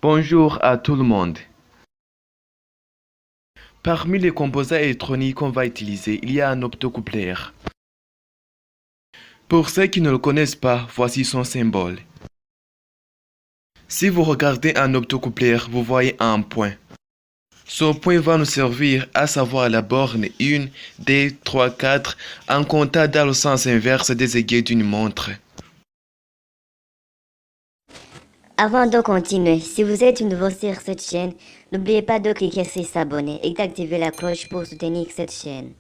Bonjour à tout le monde. Parmi les composants électroniques qu'on va utiliser, il y a un optocoupleur. Pour ceux qui ne le connaissent pas, voici son symbole. Si vous regardez un optocoupleur, vous voyez un point. Ce point va nous servir à savoir la borne 1, 2, 3, 4 en comptant dans le sens inverse des aiguilles d'une montre. Avant de continuer, si vous êtes nouveau sur cette chaîne, n'oubliez pas de cliquer sur s'abonner et d'activer la cloche pour soutenir cette chaîne.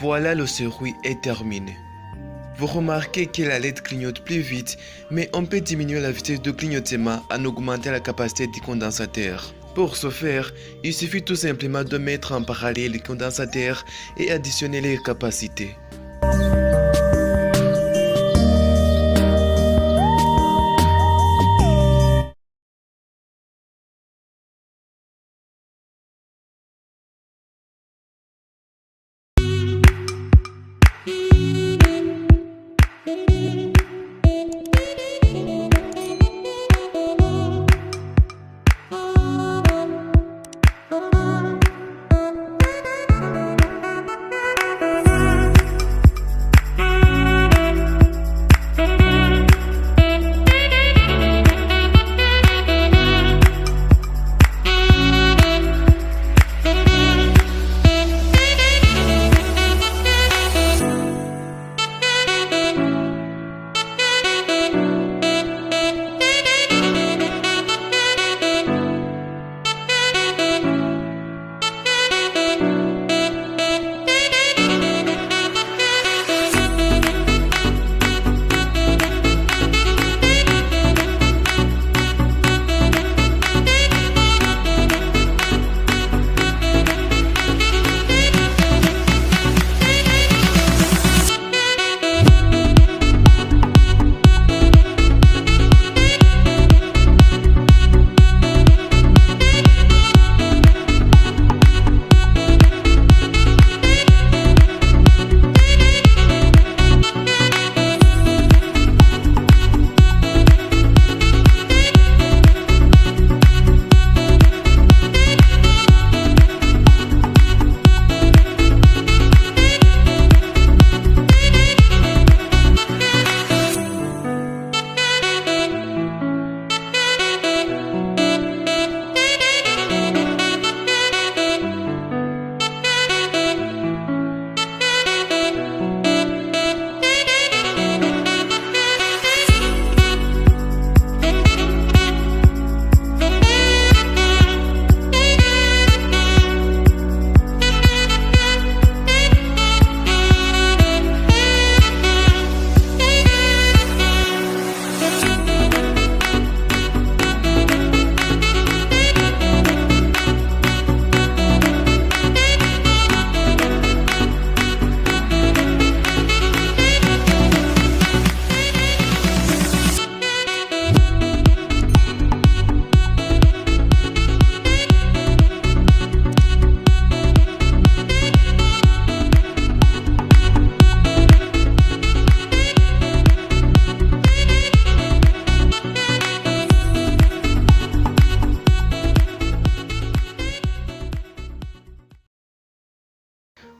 Voilà, le circuit est terminé. Vous remarquez que la LED clignote plus vite, mais on peut diminuer la vitesse de clignotement en augmentant la capacité du condensateur. Pour ce faire, il suffit tout simplement de mettre en parallèle les condensateurs et additionner les capacités.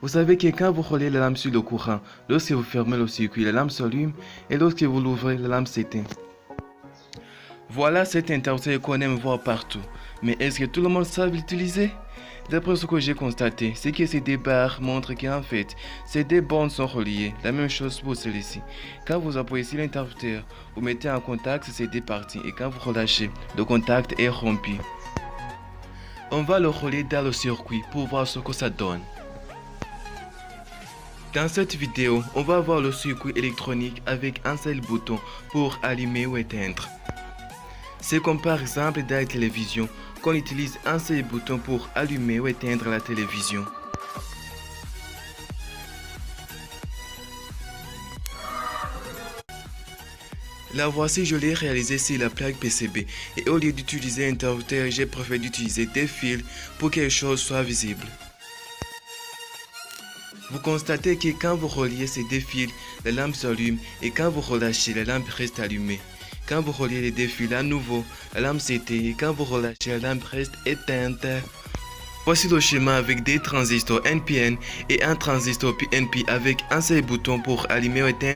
Vous savez que quand vous relevez la lampe sur le courant, lorsque vous fermez le circuit, la lampe s'allume et lorsque vous l'ouvrez, la lampe s'éteint. Voilà cet interrupteur qu'on aime voir partout. Mais est-ce que tout le monde sait l'utiliser? D'après ce que j'ai constaté, c'est que ces deux barres montrent qu'en fait, ces deux bornes sont reliées. La même chose pour celui-ci. Quand vous appuyez sur l'interrupteur, vous mettez en contact ces deux parties et quand vous relâchez, le contact est rompu. On va le relier dans le circuit pour voir ce que ça donne. Dans cette vidéo, on va voir le circuit électronique avec un seul bouton pour allumer ou éteindre. C'est comme par exemple dans la télévision qu'on utilise un seul bouton pour allumer ou éteindre la télévision. La voici, je l'ai réalisée sur la plaque PCB et au lieu d'utiliser un interrupteur, j'ai préféré d'utiliser des fils pour que les choses soient visibles. Vous constatez que quand vous reliez ces deux fils, la lampe s'allume et quand vous relâchez, la lampe reste allumée. Quand vous reliez les deux fils à nouveau, la lampe s'éteint et quand vous relâchez, la lampe reste éteinte. Voici le schéma avec des transistors NPN et un transistor PNP avec un seul bouton pour allumer ou éteindre.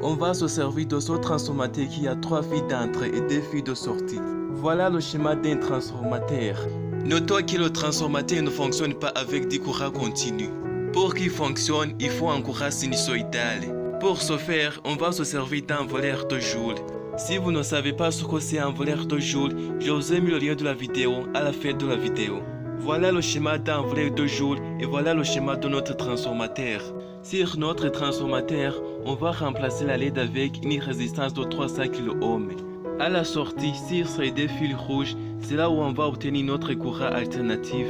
On va se servir de ce transformateur qui a 3 fils d'entrée et 2 fils de sortie. Voilà le schéma d'un transformateur. Notons que le transformateur ne fonctionne pas avec des courants continus. Pour qu'il fonctionne, il faut un courant sinusoïdal. Pour ce faire, on va se servir d'un voleur de Joule. Si vous ne savez pas ce que c'est un voleur de Joule, je vous ai mis le lien de la vidéo à la fin de la vidéo. Voilà le schéma d'un voleur de Joule et voilà le schéma de notre transformateur. Sur notre transformateur, on va remplacer la LED avec une résistance de 300 kΩ. À la sortie, sur ces 2 fils rouges, c'est là où on va obtenir notre courant alternatif.